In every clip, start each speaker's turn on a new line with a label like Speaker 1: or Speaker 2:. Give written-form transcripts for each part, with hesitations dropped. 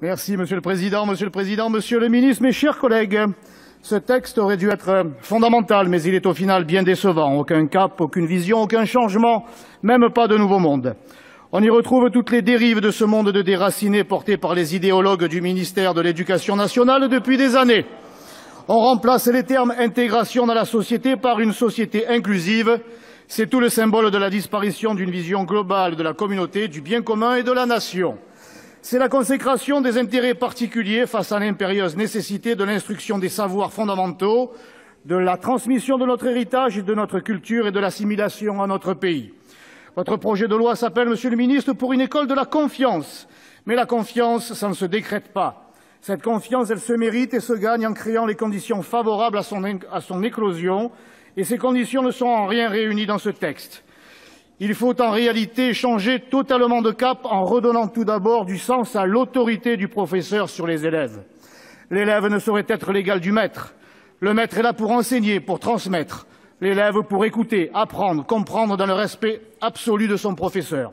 Speaker 1: Merci, Monsieur le Président, Monsieur le Ministre, mes chers collègues. Ce texte aurait dû être fondamental, mais il est au final bien décevant. Aucun cap, aucune vision, aucun changement, même pas de nouveau monde. On y retrouve toutes les dérives de ce monde de déracinés porté par les idéologues du ministère de l'Éducation nationale depuis des années. On remplace les termes intégration dans la société par une société inclusive. C'est tout le symbole de la disparition d'une vision globale de la communauté, du bien commun et de la nation. C'est la consécration des intérêts particuliers face à l'impérieuse nécessité de l'instruction des savoirs fondamentaux, de la transmission de notre héritage et de notre culture et de l'assimilation à notre pays. Votre projet de loi s'appelle, Monsieur le Ministre, pour une école de la confiance. Mais la confiance, ça ne se décrète pas. Cette confiance, elle se mérite et se gagne en créant les conditions favorables à son éclosion. Et ces conditions ne sont en rien réunies dans ce texte. Il faut en réalité changer totalement de cap en redonnant tout d'abord du sens à l'autorité du professeur sur les élèves. L'élève ne saurait être l'égal du maître. Le maître est là pour enseigner, pour transmettre. L'élève pour écouter, apprendre, comprendre dans le respect absolu de son professeur.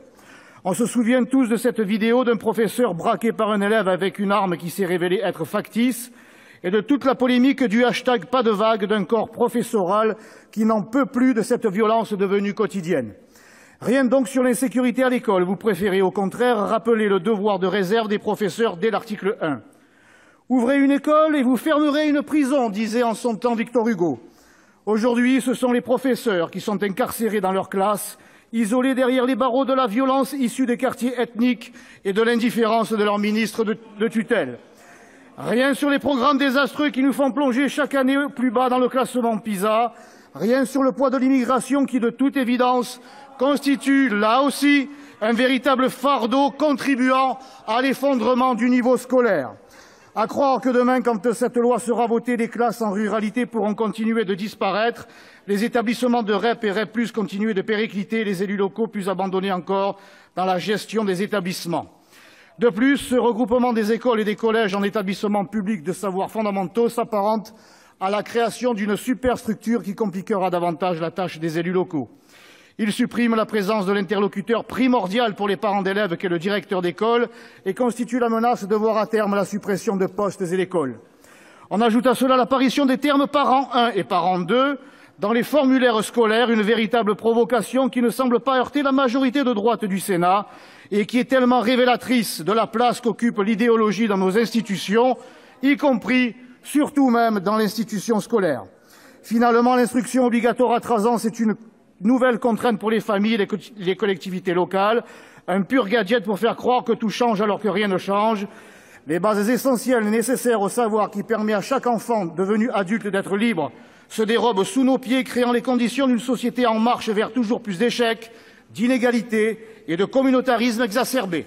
Speaker 1: On se souvient tous de cette vidéo d'un professeur braqué par un élève avec une arme qui s'est révélée être factice et de toute la polémique du hashtag pas de vague d'un corps professoral qui n'en peut plus de cette violence devenue quotidienne. Rien donc sur l'insécurité à l'école. Vous préférez au contraire rappeler le devoir de réserve des professeurs dès l'article 1. Ouvrez une école et vous fermerez une prison, disait en son temps Victor Hugo. Aujourd'hui, ce sont les professeurs qui sont incarcérés dans leur classe, isolés derrière les barreaux de la violence issue des quartiers ethniques et de l'indifférence de leur ministre de tutelle. Rien sur les programmes désastreux qui nous font plonger chaque année plus bas dans le classement PISA. Rien sur le poids de l'immigration qui, de toute évidence, constitue, là aussi, un véritable fardeau contribuant à l'effondrement du niveau scolaire. À croire que demain, quand cette loi sera votée, les classes en ruralité pourront continuer de disparaître, les établissements de REP et REP+, continuer de péricliter, les élus locaux plus abandonnés encore dans la gestion des établissements. De plus, ce regroupement des écoles et des collèges en établissements publics de savoirs fondamentaux s'apparente à la création d'une superstructure qui compliquera davantage la tâche des élus locaux. Il supprime la présence de l'interlocuteur primordial pour les parents d'élèves qu'est le directeur d'école et constitue la menace de voir à terme la suppression de postes et d'écoles. On ajoute à cela l'apparition des termes parent 1 et parent 2 dans les formulaires scolaires, une véritable provocation qui ne semble pas heurter la majorité de droite du Sénat et qui est tellement révélatrice de la place qu'occupe l'idéologie dans nos institutions, y compris, surtout même, dans l'institution scolaire. Finalement, l'instruction obligatoire à 3 ans, c'est une nouvelle contrainte pour les familles et les collectivités locales, un pur gadget pour faire croire que tout change alors que rien ne change. Les bases essentielles nécessaires au savoir qui permet à chaque enfant devenu adulte d'être libre se dérobent sous nos pieds, créant les conditions d'une société en marche vers toujours plus d'échecs, d'inégalités et de communautarisme exacerbé.